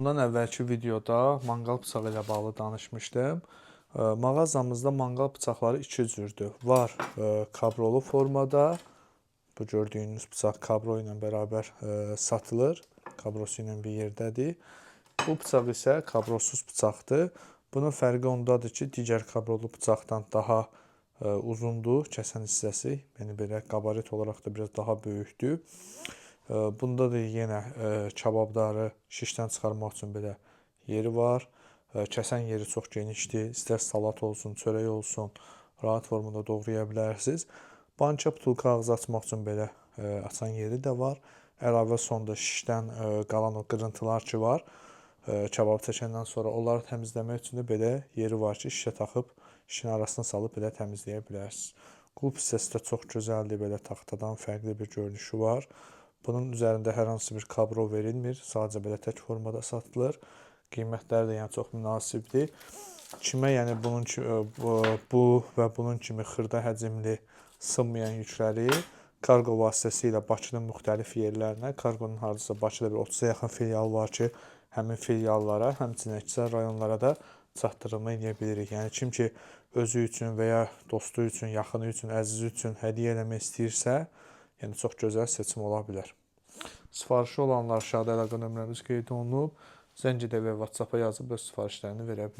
Bundan əvvəlki videoda manqal bıçağı ilə bağlı danışmışdım. Mağazamızda manqal bıçaqları iki cürdür. Var kabrolu formada. Bu gördüyünüz bıçaq kabro ilə bərabər satılır. Kabrosu ilə bir yerdədir. Bu bıçaq isə kabrosuz bıçaqdır. Bunun fərqi ondadır ki, digər kabrolu bıçaqdan daha uzundur kəsən hissəsi. Yəni belə qabaret olaraq da biraz daha böyükdür. Bunda da yenə kababları şişdən çıxarmaq üçün belə yeri var. Kəsən yeri çox genişdir. İstər salat olsun, çörək olsun, rahat formada doğraya bilərsiniz. Banka, butulka ağzı açmaq üçün belə açan yeri də var. Əlavə sonda şişdən qalan o qırıntılar ki var, kabab çəkəndən sonra onları təmizləmək üçün də belə yeri var ki, şişə taxıb şişin arasına salıb belə təmizləyə bilərsiniz. Qulp hissəsi də çox gözəldir, belə taxtadan fərqli bir görünüşü var. Bunun üzərində hər hansı bir kabro verilmir, sadəcə belə tək formada satılır. Qiymətləri də yəni çox münasibdir. Kimə yəni bu və bunun kimi xırda həcmli sınmayan yükləri kargo vasitəsilə Bakının müxtəlif yerlərinə, karqonun hardasa Bakıda bir 30-a yaxın filial var ki, həmin filiallara, həmçinin əksər rayonlara da çatdırılma edə bilirik. Yəni kim ki özü üçün və ya dostu üçün, yaxını üçün, əzizi üçün hədiyyə eləmək istəyirsə, yəni çox gözəl seçim ola bilər. Sifarişi olanlar aşağıda əlaqə nömrəmiz qeyd olunub. Zəng edə və WhatsApp-a yazıb öz sifarişlərini verə bilər.